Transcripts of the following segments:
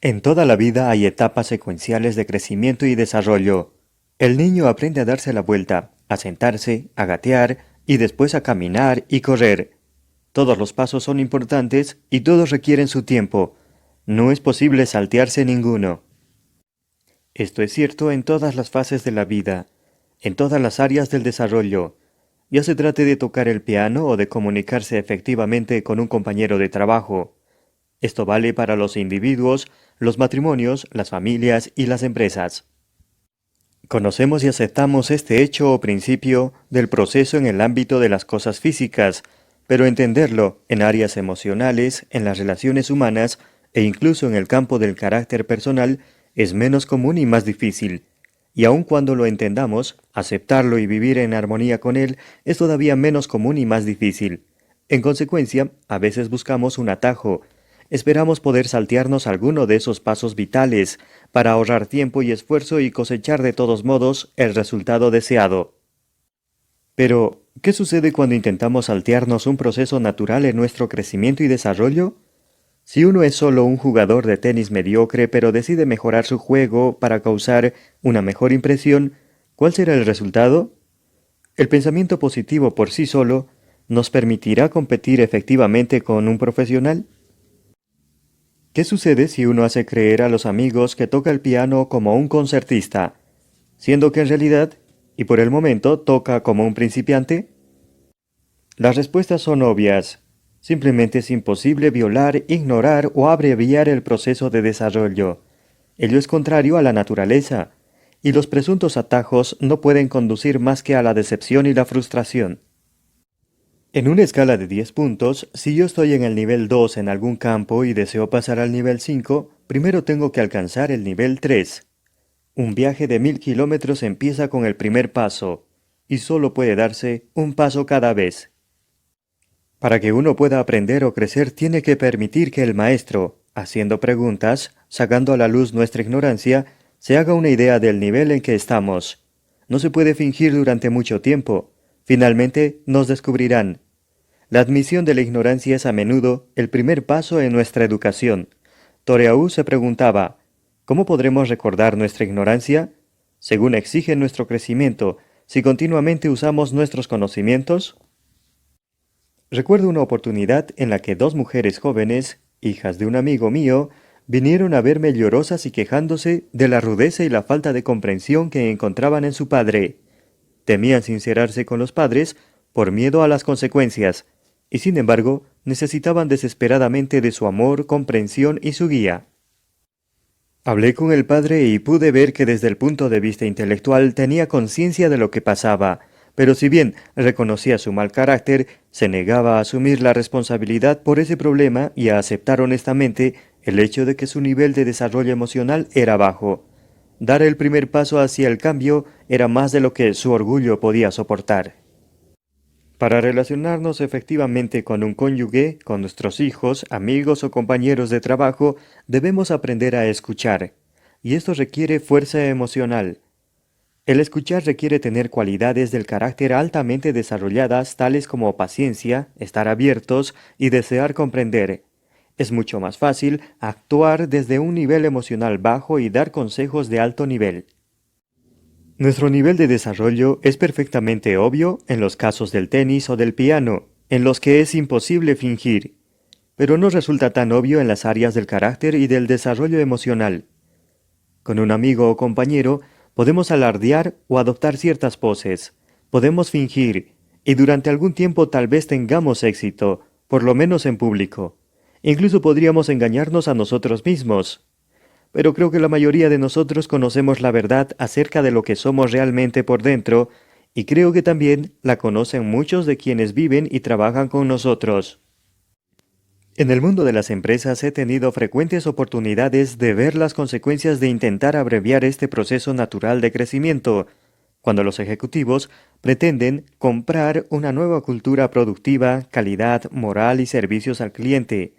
En toda la vida hay etapas secuenciales de crecimiento y desarrollo. El niño aprende a darse la vuelta, a sentarse, a gatear y después a caminar y correr. Todos los pasos son importantes y todos requieren su tiempo. No es posible saltearse ninguno. Esto es cierto en todas las fases de la vida, en todas las áreas del desarrollo. Ya se trate de tocar el piano o de comunicarse efectivamente con un compañero de trabajo. Esto vale para los individuos, los matrimonios, las familias y las empresas. Conocemos y aceptamos este hecho o principio del proceso en el ámbito de las cosas físicas, pero entenderlo en áreas emocionales, en las relaciones humanas e incluso en el campo del carácter personal es menos común y más difícil. Y aun cuando lo entendamos, aceptarlo y vivir en armonía con él es todavía menos común y más difícil. En consecuencia, a veces buscamos un atajo. Esperamos poder saltearnos alguno de esos pasos vitales para ahorrar tiempo y esfuerzo y cosechar de todos modos el resultado deseado. Pero, ¿qué sucede cuando intentamos saltearnos un proceso natural en nuestro crecimiento y desarrollo? Si uno es solo un jugador de tenis mediocre pero decide mejorar su juego para causar una mejor impresión, ¿cuál será el resultado? El pensamiento positivo por sí solo nos permitirá competir efectivamente con un profesional. ¿Qué sucede si uno hace creer a los amigos que toca el piano como un concertista, siendo que en realidad, y por el momento, toca como un principiante? Las respuestas son obvias. Simplemente es imposible violar, ignorar o abreviar el proceso de desarrollo. Ello es contrario a la naturaleza, y los presuntos atajos no pueden conducir más que a la decepción y la frustración. En una escala de 10 puntos, si yo estoy en el nivel 2 en algún campo y deseo pasar al nivel 5, primero tengo que alcanzar el nivel 3. Un viaje de 1000 kilómetros empieza con el primer paso, y solo puede darse un paso cada vez. Para que uno pueda aprender o crecer tiene que permitir que el maestro, haciendo preguntas, sacando a la luz nuestra ignorancia, se haga una idea del nivel en que estamos. No se puede fingir durante mucho tiempo. Finalmente nos descubrirán. La admisión de la ignorancia es a menudo el primer paso en nuestra educación. Toreau se preguntaba, ¿cómo podremos recordar nuestra ignorancia? Según exige nuestro crecimiento, si continuamente usamos nuestros conocimientos. Recuerdo una oportunidad en la que dos mujeres jóvenes, hijas de un amigo mío, vinieron a verme llorosas y quejándose de la rudeza y la falta de comprensión que encontraban en su padre. Temían sincerarse con los padres por miedo a las consecuencias, y sin embargo necesitaban desesperadamente de su amor, comprensión y su guía. Hablé con el padre y pude ver que desde el punto de vista intelectual tenía conciencia de lo que pasaba, pero si bien reconocía su mal carácter, se negaba a asumir la responsabilidad por ese problema y a aceptar honestamente el hecho de que su nivel de desarrollo emocional era bajo. Dar el primer paso hacia el cambio era más de lo que su orgullo podía soportar. Para relacionarnos efectivamente con un cónyuge, con nuestros hijos, amigos o compañeros de trabajo, debemos aprender a escuchar, y esto requiere fuerza emocional. El escuchar requiere tener cualidades del carácter altamente desarrolladas tales como paciencia, estar abiertos y desear comprender. Es mucho más fácil actuar desde un nivel emocional bajo y dar consejos de alto nivel. Nuestro nivel de desarrollo es perfectamente obvio en los casos del tenis o del piano, en los que es imposible fingir, pero no resulta tan obvio en las áreas del carácter y del desarrollo emocional. Con un amigo o compañero podemos alardear o adoptar ciertas poses, podemos fingir, y durante algún tiempo tal vez tengamos éxito, por lo menos en público. Incluso podríamos engañarnos a nosotros mismos. Pero creo que la mayoría de nosotros conocemos la verdad acerca de lo que somos realmente por dentro, y creo que también la conocen muchos de quienes viven y trabajan con nosotros. En el mundo de las empresas he tenido frecuentes oportunidades de ver las consecuencias de intentar abreviar este proceso natural de crecimiento, cuando los ejecutivos pretenden comprar una nueva cultura productiva, calidad, moral y servicios al cliente,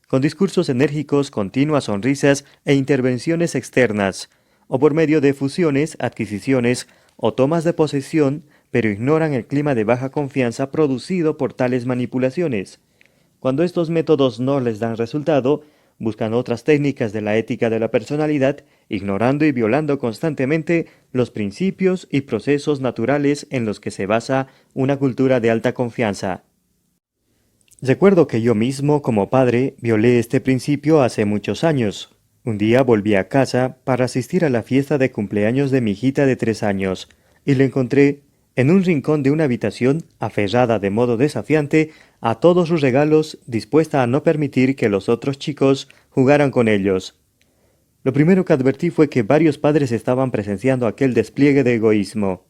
con discursos enérgicos, continuas sonrisas e intervenciones externas, o por medio de fusiones, adquisiciones o tomas de posesión, pero ignoran el clima de baja confianza producido por tales manipulaciones. Cuando estos métodos no les dan resultado, buscan otras técnicas de la ética de la personalidad, ignorando y violando constantemente los principios y procesos naturales en los que se basa una cultura de alta confianza. Recuerdo que yo mismo, como padre, violé este principio hace muchos años. Un día volví a casa para asistir a la fiesta de cumpleaños de mi hijita de 3 años, y la encontré en un rincón de una habitación, aferrada de modo desafiante a todos sus regalos, dispuesta a no permitir que los otros chicos jugaran con ellos. Lo primero que advertí fue que varios padres estaban presenciando aquel despliegue de egoísmo.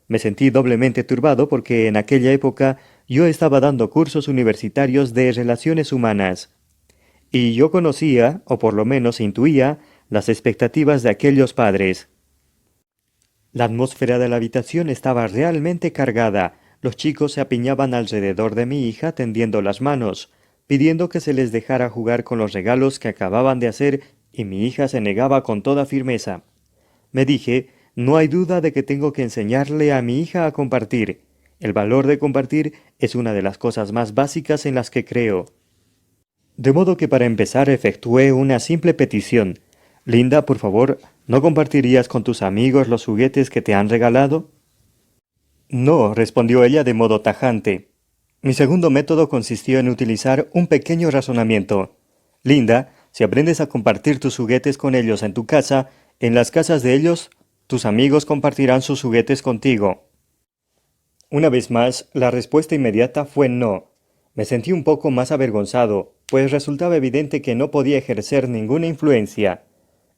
Me sentí doblemente turbado porque en aquella época yo estaba dando cursos universitarios de relaciones humanas. Y yo conocía, o por lo menos intuía, las expectativas de aquellos padres. La atmósfera de la habitación estaba realmente cargada. Los chicos se apiñaban alrededor de mi hija tendiendo las manos, pidiendo que se les dejara jugar con los regalos que acababan de hacer, y mi hija se negaba con toda firmeza. Me dije, no hay duda de que tengo que enseñarle a mi hija a compartir. El valor de compartir es una de las cosas más básicas en las que creo. De modo que para empezar efectué una simple petición. Linda, por favor, ¿no compartirías con tus amigos los juguetes que te han regalado? No, respondió ella de modo tajante. Mi segundo método consistió en utilizar un pequeño razonamiento. Linda, si aprendes a compartir tus juguetes con ellos en tu casa, en las casas de ellos, tus amigos compartirán sus juguetes contigo. Una vez más, la respuesta inmediata fue no. Me sentí un poco más avergonzado, pues resultaba evidente que no podía ejercer ninguna influencia.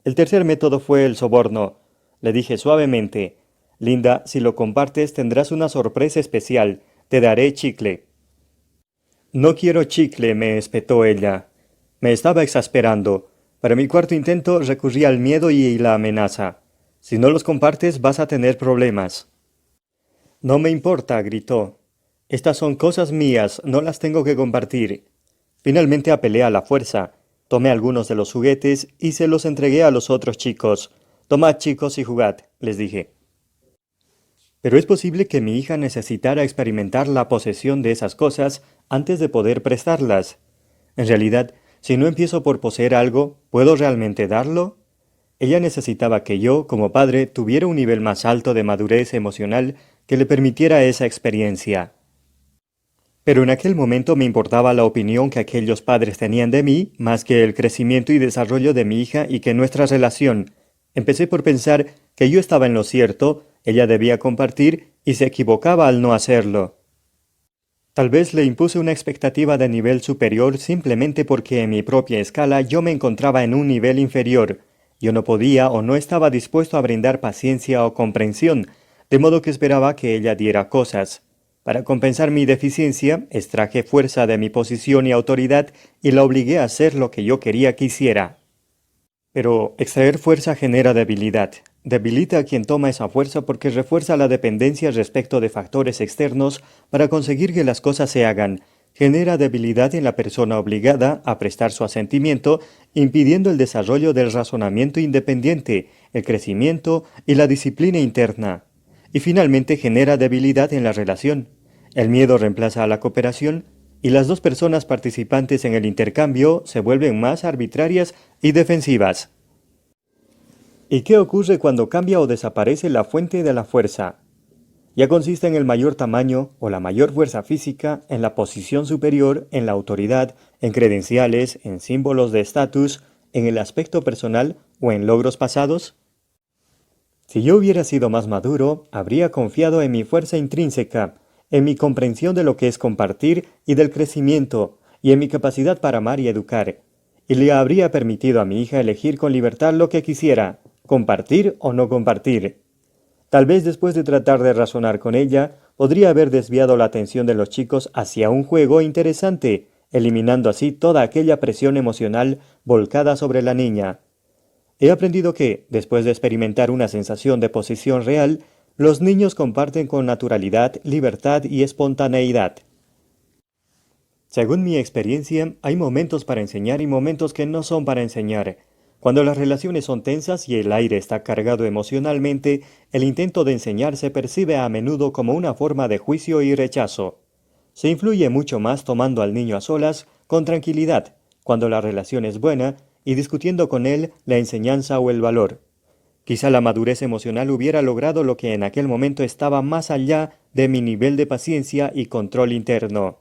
El tercer método fue el soborno. Le dije suavemente, Linda, si lo compartes tendrás una sorpresa especial, te daré chicle. No quiero chicle, me espetó ella. Me estaba exasperando. Para mi cuarto intento recurrí al miedo y la amenaza. Si no los compartes vas a tener problemas. No me importa, gritó. Estas son cosas mías, no las tengo que compartir. Finalmente apelé a la fuerza. Tomé algunos de los juguetes y se los entregué a los otros chicos. Tomad, chicos, y jugad, les dije. Pero es posible que mi hija necesitara experimentar la posesión de esas cosas antes de poder prestarlas. En realidad, si no empiezo por poseer algo, ¿puedo realmente darlo? Ella necesitaba que yo, como padre, tuviera un nivel más alto de madurez emocional que le permitiera esa experiencia. Pero en aquel momento me importaba la opinión que aquellos padres tenían de mí, más que el crecimiento y desarrollo de mi hija y que nuestra relación. Empecé por pensar que yo estaba en lo cierto, ella debía compartir y se equivocaba al no hacerlo. Tal vez le impuse una expectativa de nivel superior simplemente porque en mi propia escala yo me encontraba en un nivel inferior. Yo no podía o no estaba dispuesto a brindar paciencia o comprensión, de modo que esperaba que ella diera cosas. Para compensar mi deficiencia, extraje fuerza de mi posición y autoridad y la obligué a hacer lo que yo quería que hiciera. Pero extraer fuerza genera debilidad. Debilita a quien toma esa fuerza porque refuerza la dependencia respecto de factores externos para conseguir que las cosas se hagan. Genera debilidad en la persona obligada a prestar su asentimiento, impidiendo el desarrollo del razonamiento independiente, el crecimiento y la disciplina interna. Y finalmente genera debilidad en la relación. El miedo reemplaza a la cooperación y las dos personas participantes en el intercambio se vuelven más arbitrarias y defensivas. ¿Y qué ocurre cuando cambia o desaparece la fuente de la fuerza? Ya consiste en el mayor tamaño o la mayor fuerza física, en la posición superior, en la autoridad, en credenciales, en símbolos de estatus, en el aspecto personal o en logros pasados. Si yo hubiera sido más maduro, habría confiado en mi fuerza intrínseca, en mi comprensión de lo que es compartir y del crecimiento, y en mi capacidad para amar y educar, y le habría permitido a mi hija elegir con libertad lo que quisiera, compartir o no compartir. Tal vez después de tratar de razonar con ella, podría haber desviado la atención de los chicos hacia un juego interesante, eliminando así toda aquella presión emocional volcada sobre la niña. He aprendido que, después de experimentar una sensación de posesión real, los niños comparten con naturalidad, libertad y espontaneidad. Según mi experiencia, hay momentos para enseñar y momentos que no son para enseñar. Cuando las relaciones son tensas y el aire está cargado emocionalmente, el intento de enseñar se percibe a menudo como una forma de juicio y rechazo. Se influye mucho más tomando al niño a solas, con tranquilidad, cuando la relación es buena, y discutiendo con él la enseñanza o el valor. Quizá la madurez emocional hubiera logrado lo que en aquel momento estaba más allá de mi nivel de paciencia y control interno.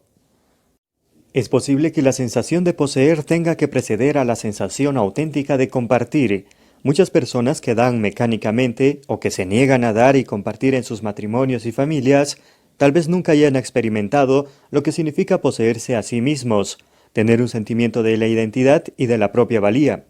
Es posible que la sensación de poseer tenga que preceder a la sensación auténtica de compartir. Muchas personas que dan mecánicamente o que se niegan a dar y compartir en sus matrimonios y familias, tal vez nunca hayan experimentado lo que significa poseerse a sí mismos, tener un sentimiento de la identidad y de la propia valía.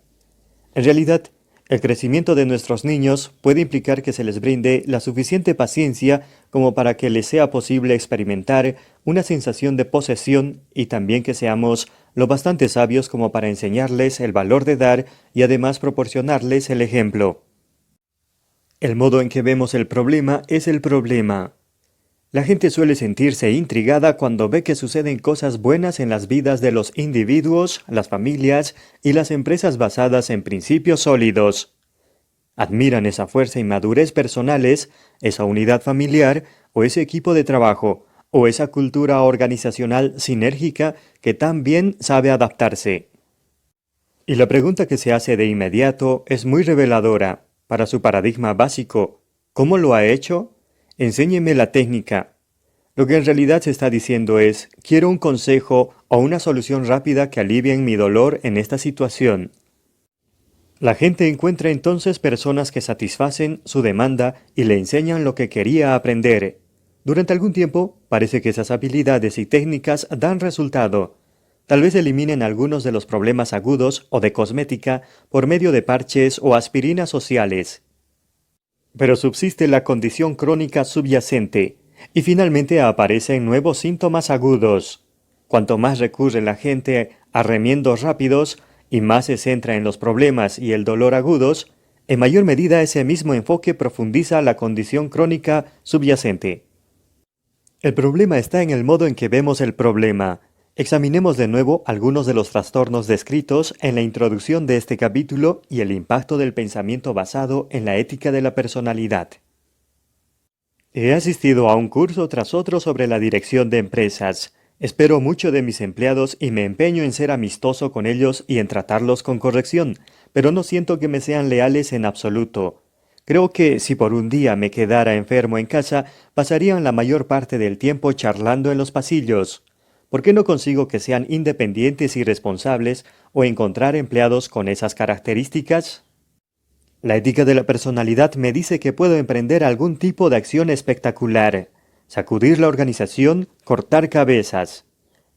En realidad, el crecimiento de nuestros niños puede implicar que se les brinde la suficiente paciencia como para que les sea posible experimentar una sensación de posesión y también que seamos lo bastante sabios como para enseñarles el valor de dar y además proporcionarles el ejemplo. El modo en que vemos el problema es el problema. La gente suele sentirse intrigada cuando ve que suceden cosas buenas en las vidas de los individuos, las familias y las empresas basadas en principios sólidos. Admiran esa fuerza y madurez personales, esa unidad familiar o ese equipo de trabajo, o esa cultura organizacional sinérgica que tan bien sabe adaptarse. Y la pregunta que se hace de inmediato es muy reveladora para su paradigma básico. ¿Cómo lo ha hecho? Enséñeme la técnica. Lo que en realidad se está diciendo es, quiero un consejo o una solución rápida que alivien mi dolor en esta situación. La gente encuentra entonces personas que satisfacen su demanda y le enseñan lo que quería aprender. Durante algún tiempo, parece que esas habilidades y técnicas dan resultado. Tal vez eliminen algunos de los problemas agudos o de cosmética por medio de parches o aspirinas sociales. Pero subsiste la condición crónica subyacente, y finalmente aparecen nuevos síntomas agudos. Cuanto más recurre la gente a remiendos rápidos y más se centra en los problemas y el dolor agudos, en mayor medida ese mismo enfoque profundiza la condición crónica subyacente. El problema está en el modo en que vemos el problema. Examinemos de nuevo algunos de los trastornos descritos en la introducción de este capítulo y el impacto del pensamiento basado en la ética de la personalidad. He asistido a un curso tras otro sobre la dirección de empresas. Espero mucho de mis empleados y me empeño en ser amistoso con ellos y en tratarlos con corrección, pero no siento que me sean leales en absoluto. Creo que si por un día me quedara enfermo en casa, pasarían la mayor parte del tiempo charlando en los pasillos. ¿Por qué no consigo que sean independientes y responsables o encontrar empleados con esas características? La ética de la personalidad me dice que puedo emprender algún tipo de acción espectacular, sacudir la organización, cortar cabezas,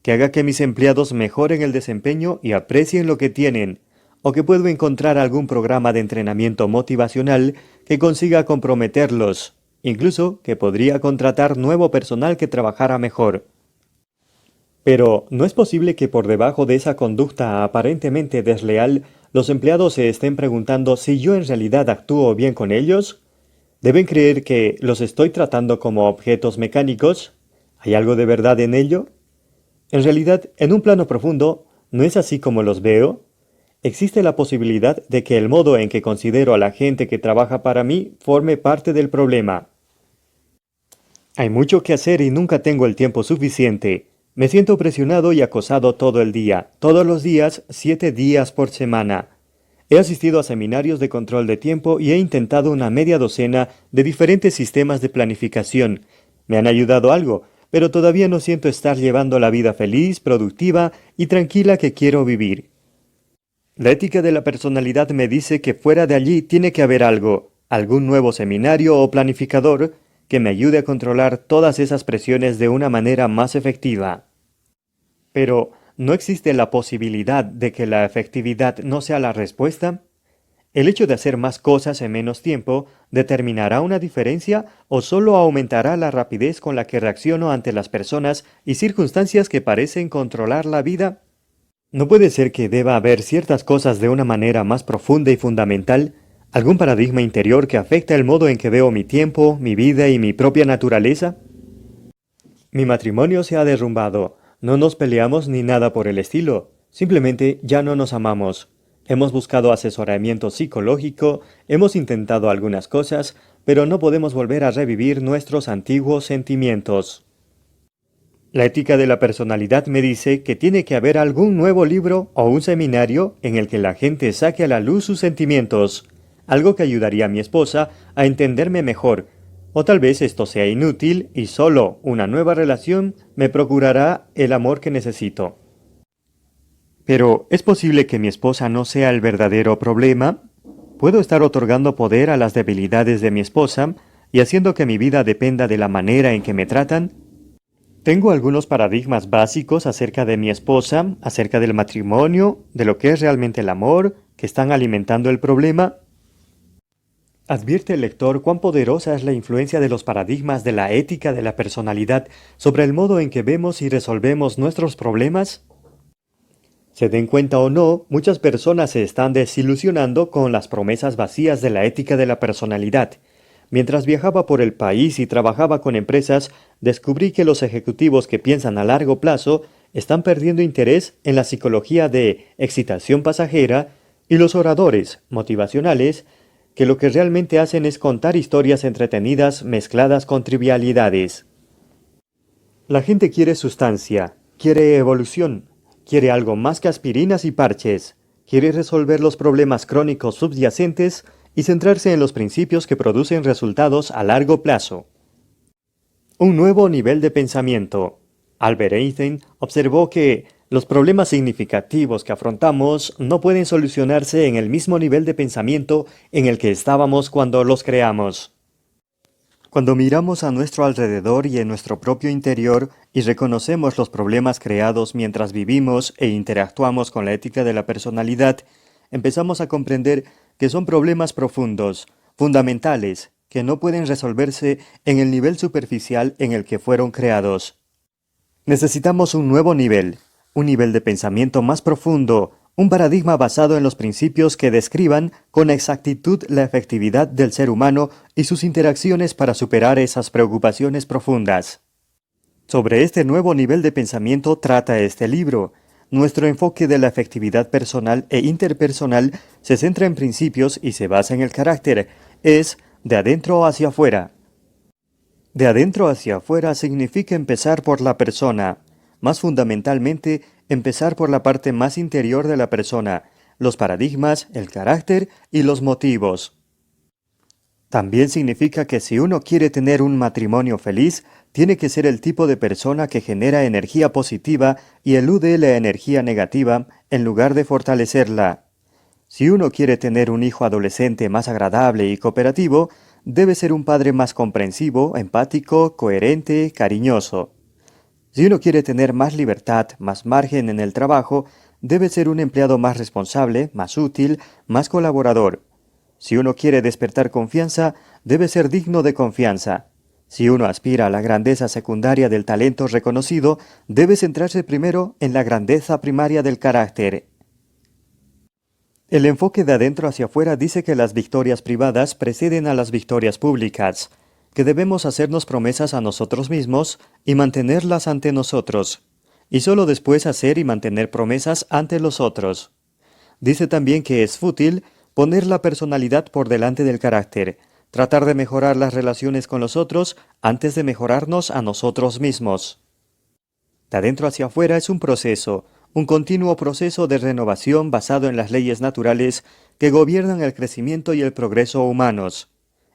que haga que mis empleados mejoren el desempeño y aprecien lo que tienen, o que puedo encontrar algún programa de entrenamiento motivacional que consiga comprometerlos, incluso que podría contratar nuevo personal que trabajara mejor. Pero, ¿no es posible que por debajo de esa conducta aparentemente desleal, los empleados se estén preguntando si yo en realidad actúo bien con ellos? ¿Deben creer que los estoy tratando como objetos mecánicos? ¿Hay algo de verdad en ello? En realidad, en un plano profundo, ¿no es así como los veo? Existe la posibilidad de que el modo en que considero a la gente que trabaja para mí forme parte del problema. Hay mucho que hacer y nunca tengo el tiempo suficiente. Me siento presionado y acosado todo el día, todos los días, 7 días por semana. He asistido a seminarios de control de tiempo y he intentado una media docena de diferentes sistemas de planificación. Me han ayudado algo, pero todavía no siento estar llevando la vida feliz, productiva y tranquila que quiero vivir. La ética de la personalidad me dice que fuera de allí tiene que haber algo, algún nuevo seminario o planificador que me ayude a controlar todas esas presiones de una manera más efectiva. Pero, ¿no existe la posibilidad de que la efectividad no sea la respuesta? ¿El hecho de hacer más cosas en menos tiempo determinará una diferencia o solo aumentará la rapidez con la que reacciono ante las personas y circunstancias que parecen controlar la vida? ¿No puede ser que deba haber ciertas cosas de una manera más profunda y fundamental? ¿Algún paradigma interior que afecta el modo en que veo mi tiempo, mi vida y mi propia naturaleza? Mi matrimonio se ha derrumbado. No nos peleamos ni nada por el estilo. Simplemente ya no nos amamos. Hemos buscado asesoramiento psicológico, hemos intentado algunas cosas, pero no podemos volver a revivir nuestros antiguos sentimientos. La ética de la personalidad me dice que tiene que haber algún nuevo libro o un seminario en el que la gente saque a la luz sus sentimientos, algo que ayudaría a mi esposa a entenderme mejor, o tal vez esto sea inútil y solo una nueva relación me procurará el amor que necesito. Pero, ¿es posible que mi esposa no sea el verdadero problema? ¿Puedo estar otorgando poder a las debilidades de mi esposa y haciendo que mi vida dependa de la manera en que me tratan? Tengo algunos paradigmas básicos acerca de mi esposa, acerca del matrimonio, de lo que es realmente el amor, que están alimentando el problema. Advierte el lector cuán poderosa es la influencia de los paradigmas de la ética de la personalidad sobre el modo en que vemos y resolvemos nuestros problemas. Se den cuenta o no, muchas personas se están desilusionando con las promesas vacías de la ética de la personalidad. Mientras viajaba por el país y trabajaba con empresas, descubrí que los ejecutivos que piensan a largo plazo están perdiendo interés en la psicología de excitación pasajera y los oradores motivacionales, que lo que realmente hacen es contar historias entretenidas mezcladas con trivialidades. La gente quiere sustancia, quiere evolución, quiere algo más que aspirinas y parches, quiere resolver los problemas crónicos subyacentes y centrarse en los principios que producen resultados a largo plazo. Un nuevo nivel de pensamiento. Albert Einstein observó que los problemas significativos que afrontamos no pueden solucionarse en el mismo nivel de pensamiento en el que estábamos cuando los creamos. Cuando miramos a nuestro alrededor y en nuestro propio interior y reconocemos los problemas creados mientras vivimos e interactuamos con la ética de la personalidad, empezamos a comprender que son problemas profundos, fundamentales, que no pueden resolverse en el nivel superficial en el que fueron creados. Necesitamos un nuevo nivel, un nivel de pensamiento más profundo, un paradigma basado en los principios que describan con exactitud la efectividad del ser humano y sus interacciones para superar esas preocupaciones profundas. Sobre este nuevo nivel de pensamiento trata este libro. Nuestro enfoque de la efectividad personal e interpersonal se centra en principios y se basa en el carácter. Es de adentro hacia afuera. De adentro hacia afuera significa empezar por la persona. Más fundamentalmente, empezar por la parte más interior de la persona, los paradigmas, el carácter y los motivos. También significa que si uno quiere tener un matrimonio feliz, tiene que ser el tipo de persona que genera energía positiva y elude la energía negativa en lugar de fortalecerla. Si uno quiere tener un hijo adolescente más agradable y cooperativo, debe ser un padre más comprensivo, empático, coherente, cariñoso. Si uno quiere tener más libertad, más margen en el trabajo, debe ser un empleado más responsable, más útil, más colaborador. Si uno quiere despertar confianza, debe ser digno de confianza. Si uno aspira a la grandeza secundaria del talento reconocido, debe centrarse primero en la grandeza primaria del carácter. El enfoque de adentro hacia afuera dice que las victorias privadas preceden a las victorias públicas, que debemos hacernos promesas a nosotros mismos y mantenerlas ante nosotros, y solo después hacer y mantener promesas ante los otros. Dice también que es fútil poner la personalidad por delante del carácter, tratar de mejorar las relaciones con los otros antes de mejorarnos a nosotros mismos. De adentro hacia afuera es un proceso, un continuo proceso de renovación basado en las leyes naturales que gobiernan el crecimiento y el progreso humanos.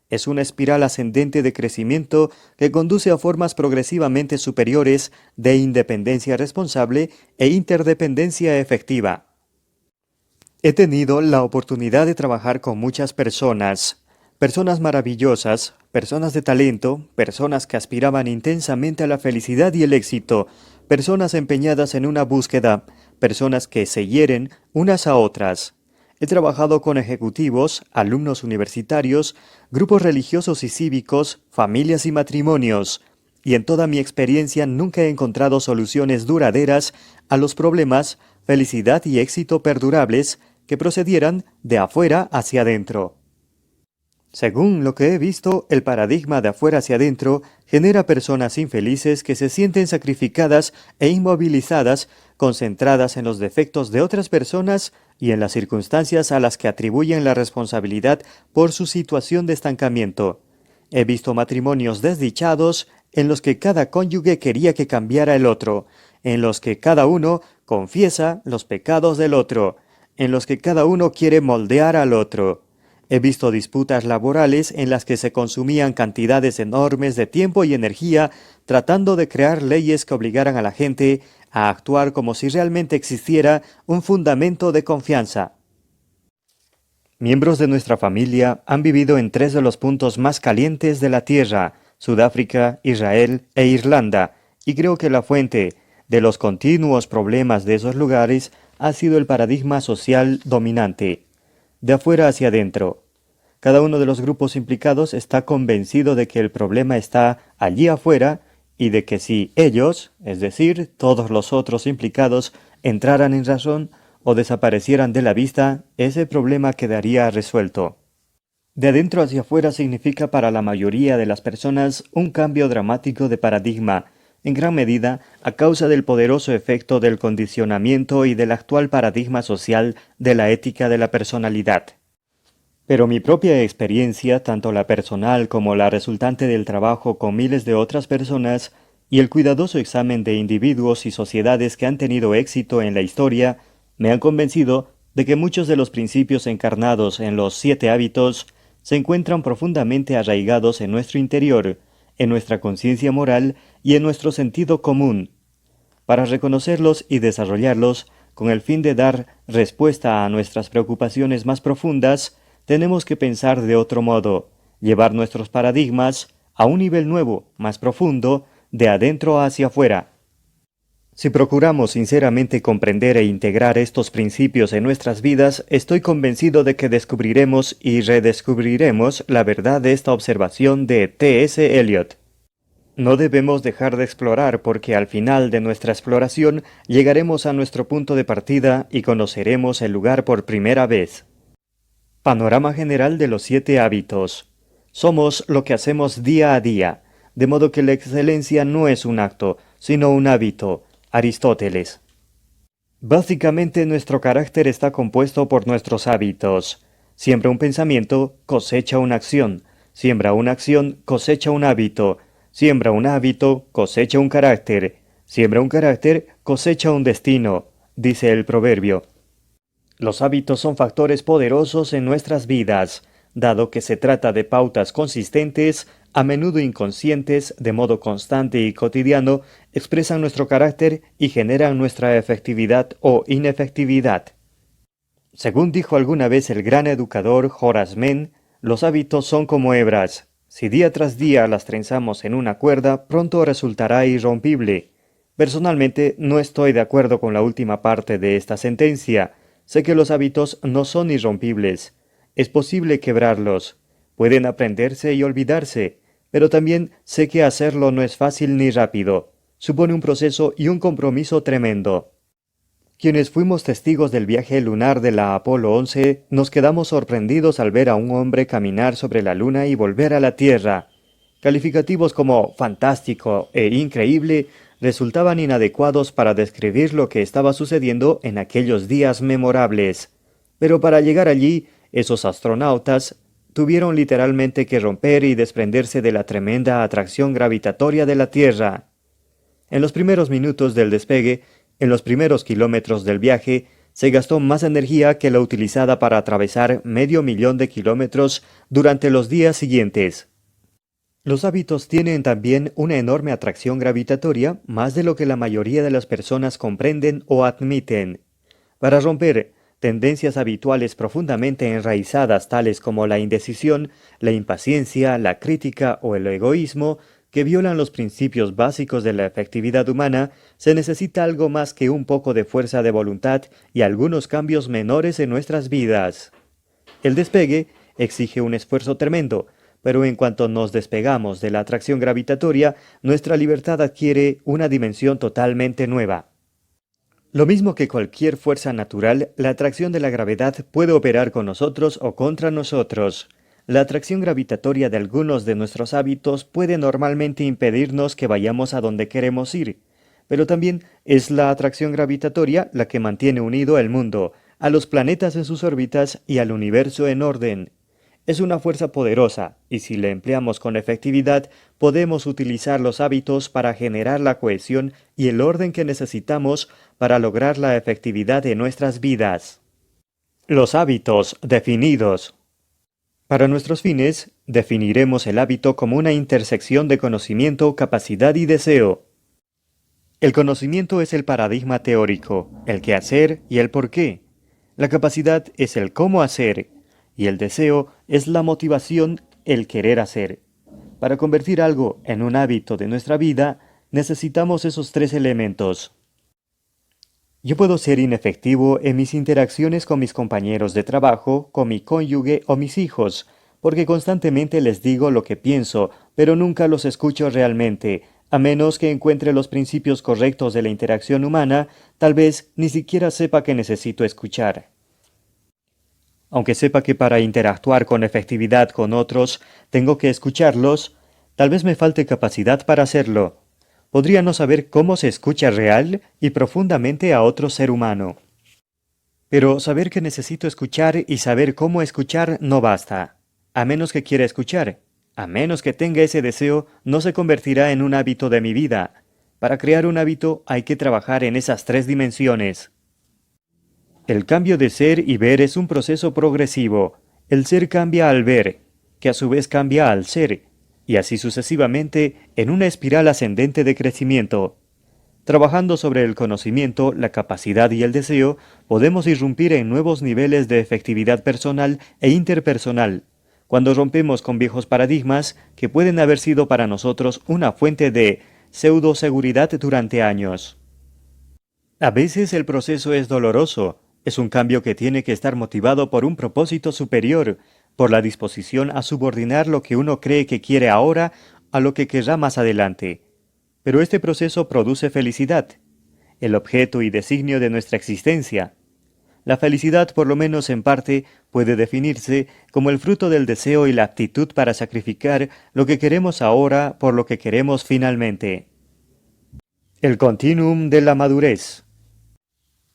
Es una espiral ascendente de crecimiento que conduce a formas progresivamente superiores de independencia responsable e interdependencia efectiva. He tenido la oportunidad de trabajar con muchas personas maravillosas, personas de talento, personas que aspiraban intensamente a la felicidad y el éxito, personas empeñadas en una búsqueda, personas que se hieren unas a otras. He trabajado con ejecutivos, alumnos universitarios, grupos religiosos y cívicos, familias y matrimonios, y en toda mi experiencia nunca he encontrado soluciones duraderas a los problemas, felicidad y éxito perdurables que procedieran de afuera hacia adentro. Según lo que he visto, el paradigma de afuera hacia adentro genera personas infelices que se sienten sacrificadas e inmovilizadas, concentradas en los defectos de otras personas y en las circunstancias a las que atribuyen la responsabilidad por su situación de estancamiento. He visto matrimonios desdichados en los que cada cónyuge quería que cambiara el otro, en los que cada uno confiesa los pecados del otro, en los que cada uno quiere moldear al otro. He visto disputas laborales en las que se consumían cantidades enormes de tiempo y energía tratando de crear leyes que obligaran a la gente a actuar como si realmente existiera un fundamento de confianza. Miembros de nuestra familia han vivido en 3 de los puntos más calientes de la Tierra, Sudáfrica, Israel e Irlanda, y creo que la fuente de los continuos problemas de esos lugares ha sido el paradigma social dominante, de afuera hacia adentro. Cada uno de los grupos implicados está convencido de que el problema está allí afuera y de que si ellos, es decir, todos los otros implicados, entraran en razón o desaparecieran de la vista, ese problema quedaría resuelto. De adentro hacia afuera significa para la mayoría de las personas un cambio dramático de paradigma, en gran medida a causa del poderoso efecto del condicionamiento y del actual paradigma social de la ética de la personalidad. Pero mi propia experiencia, tanto la personal como la resultante del trabajo con miles de otras personas, y el cuidadoso examen de individuos y sociedades que han tenido éxito en la historia, me han convencido de que muchos de los principios encarnados en los 7 hábitos se encuentran profundamente arraigados en nuestro interior, en nuestra conciencia moral y en nuestro sentido común. Para reconocerlos y desarrollarlos, con el fin de dar respuesta a nuestras preocupaciones más profundas, tenemos que pensar de otro modo, llevar nuestros paradigmas a un nivel nuevo, más profundo, de adentro hacia afuera. Si procuramos sinceramente comprender e integrar estos principios en nuestras vidas, estoy convencido de que descubriremos y redescubriremos la verdad de esta observación de T.S. Eliot. No debemos dejar de explorar porque al final de nuestra exploración llegaremos a nuestro punto de partida y conoceremos el lugar por primera vez. Panorama general de los 7 hábitos. Somos lo que hacemos día a día, de modo que la excelencia no es un acto, sino un hábito. Aristóteles. Básicamente nuestro carácter está compuesto por nuestros hábitos. Siembra un pensamiento, cosecha una acción. Siembra una acción, cosecha un hábito. Siembra un hábito, cosecha un carácter. Siembra un carácter, cosecha un destino, dice el proverbio. Los hábitos son factores poderosos en nuestras vidas, dado que se trata de pautas consistentes, a menudo inconscientes, de modo constante y cotidiano, expresan nuestro carácter y generan nuestra efectividad o inefectividad. Según dijo alguna vez el gran educador Horace Mann, los hábitos son como hebras. Si día tras día las trenzamos en una cuerda, pronto resultará irrompible. Personalmente, no estoy de acuerdo con la última parte de esta sentencia. Sé que los hábitos no son irrompibles. Es posible quebrarlos. Pueden aprenderse y olvidarse, pero también sé que hacerlo no es fácil ni rápido. Supone un proceso y un compromiso tremendo. Quienes fuimos testigos del viaje lunar de la Apolo 11, nos quedamos sorprendidos al ver a un hombre caminar sobre la Luna y volver a la Tierra. Calificativos como fantástico e increíble resultaban inadecuados para describir lo que estaba sucediendo en aquellos días memorables. Pero para llegar allí, esos astronautas tuvieron literalmente que romper y desprenderse de la tremenda atracción gravitatoria de la Tierra. En los primeros minutos del despegue, en los primeros kilómetros del viaje, se gastó más energía que la utilizada para atravesar 500.000 de kilómetros durante los días siguientes. Los hábitos tienen también una enorme atracción gravitatoria, más de lo que la mayoría de las personas comprenden o admiten. Para romper tendencias habituales profundamente enraizadas tales como la indecisión, la impaciencia, la crítica o el egoísmo, que violan los principios básicos de la efectividad humana, se necesita algo más que un poco de fuerza de voluntad y algunos cambios menores en nuestras vidas. El despegue exige un esfuerzo tremendo, pero en cuanto nos despegamos de la atracción gravitatoria, nuestra libertad adquiere una dimensión totalmente nueva. Lo mismo que cualquier fuerza natural, la atracción de la gravedad puede operar con nosotros o contra nosotros. La atracción gravitatoria de algunos de nuestros hábitos puede normalmente impedirnos que vayamos a donde queremos ir, pero también es la atracción gravitatoria la que mantiene unido el mundo, a los planetas en sus órbitas y al universo en orden. es una fuerza poderosa, y si la empleamos con efectividad, podemos utilizar los hábitos para generar la cohesión y el orden que necesitamos para lograr la efectividad de nuestras vidas. Los hábitos definidos. Para nuestros fines, definiremos el hábito como una intersección de conocimiento, capacidad y deseo. El conocimiento es el paradigma teórico, el qué hacer y el por qué. La capacidad es el cómo hacer, y el deseo es la motivación, el querer hacer. Para convertir algo en un hábito de nuestra vida, necesitamos esos tres elementos. Yo puedo ser inefectivo en mis interacciones con mis compañeros de trabajo, con mi cónyuge o mis hijos, porque constantemente les digo lo que pienso, pero nunca los escucho realmente. A menos que encuentre los principios correctos de la interacción humana, tal vez ni siquiera sepa que necesito escuchar. Aunque sepa que para interactuar con efectividad con otros, tengo que escucharlos, tal vez me falte capacidad para hacerlo. Podría no saber cómo se escucha real y profundamente a otro ser humano. Pero saber que necesito escuchar y saber cómo escuchar no basta. A menos que quiera escuchar, a menos que tenga ese deseo, no se convertirá en un hábito de mi vida. Para crear un hábito hay que trabajar en esas tres dimensiones. El cambio de ser y ver es un proceso progresivo. El ser cambia al ver, que a su vez cambia al ser, y así sucesivamente en una espiral ascendente de crecimiento. Trabajando sobre el conocimiento, la capacidad y el deseo, podemos irrumpir en nuevos niveles de efectividad personal e interpersonal, cuando rompemos con viejos paradigmas que pueden haber sido para nosotros una fuente de pseudo-seguridad durante años. A veces el proceso es doloroso. Es un cambio que tiene que estar motivado por un propósito superior, por la disposición a subordinar lo que uno cree que quiere ahora a lo que querrá más adelante. Pero este proceso produce felicidad, el objeto y designio de nuestra existencia. La felicidad, por lo menos en parte, puede definirse como el fruto del deseo y la aptitud para sacrificar lo que queremos ahora por lo que queremos finalmente. El continuum de la madurez.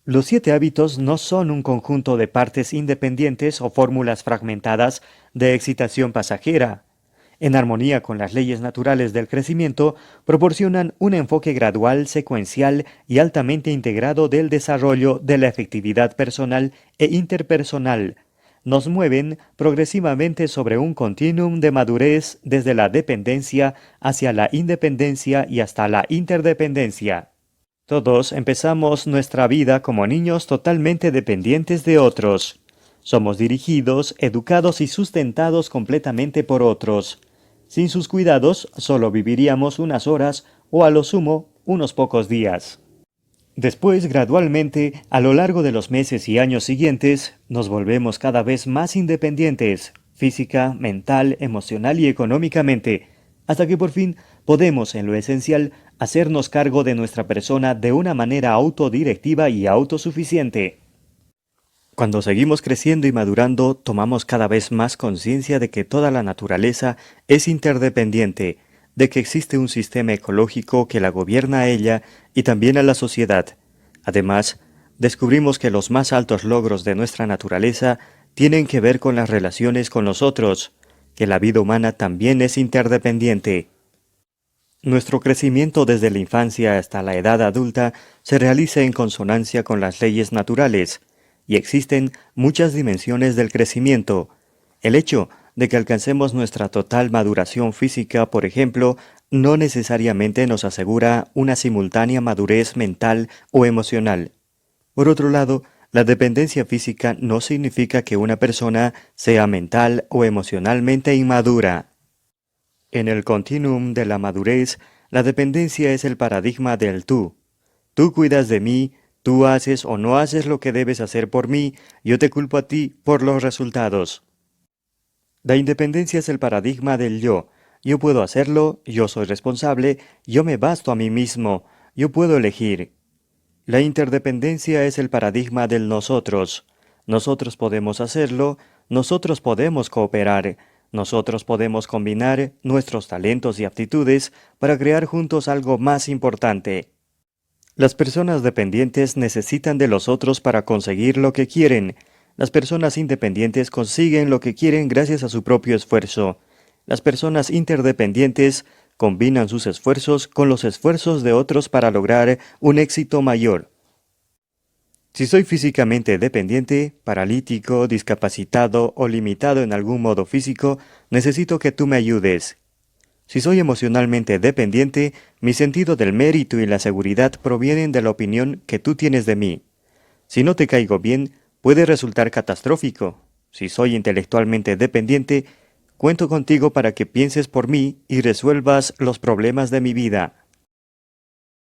Los 7 hábitos no son un conjunto de partes independientes o fórmulas fragmentadas de excitación pasajera. En armonía con las leyes naturales del crecimiento, proporcionan un enfoque gradual, secuencial y altamente integrado del desarrollo de la efectividad personal e interpersonal. Nos mueven progresivamente sobre un continuum de madurez desde la dependencia hacia la independencia y hasta la interdependencia. Todos empezamos nuestra vida como niños totalmente dependientes de otros. Somos dirigidos, educados y sustentados completamente por otros. Sin sus cuidados, solo viviríamos unas horas o a lo sumo unos pocos días. Después, gradualmente, a lo largo de los meses y años siguientes, nos volvemos cada vez más independientes, física, mental, emocional y económicamente, hasta que por fin podemos, en lo esencial, hacernos cargo de nuestra persona de una manera autodirectiva y autosuficiente. Cuando seguimos creciendo y madurando, tomamos cada vez más conciencia de que toda la naturaleza es interdependiente, de que existe un sistema ecológico que la gobierna a ella y también a la sociedad. Además, descubrimos que los más altos logros de nuestra naturaleza tienen que ver con las relaciones con los otros, que la vida humana también es interdependiente. Nuestro crecimiento desde la infancia hasta la edad adulta se realiza en consonancia con las leyes naturales, y existen muchas dimensiones del crecimiento. El hecho de que alcancemos nuestra total maduración física, por ejemplo, no necesariamente nos asegura una simultánea madurez mental o emocional. Por otro lado, la dependencia física no significa que una persona sea mental o emocionalmente inmadura. En el continuum de la madurez, la dependencia es el paradigma del tú. Tú cuidas de mí, tú haces o no haces lo que debes hacer por mí, yo te culpo a ti por los resultados. La independencia es el paradigma del yo. Yo puedo hacerlo, yo soy responsable, yo me basto a mí mismo, yo puedo elegir. La interdependencia es el paradigma del nosotros. Nosotros podemos hacerlo, nosotros podemos cooperar, nosotros podemos combinar nuestros talentos y aptitudes para crear juntos algo más importante. Las personas dependientes necesitan de los otros para conseguir lo que quieren. Las personas independientes consiguen lo que quieren gracias a su propio esfuerzo. Las personas interdependientes combinan sus esfuerzos con los esfuerzos de otros para lograr un éxito mayor. Si soy físicamente dependiente, paralítico, discapacitado o limitado en algún modo físico, necesito que tú me ayudes. Si soy emocionalmente dependiente, mi sentido del mérito y la seguridad provienen de la opinión que tú tienes de mí. Si no te caigo bien, puede resultar catastrófico. Si soy intelectualmente dependiente, cuento contigo para que pienses por mí y resuelvas los problemas de mi vida.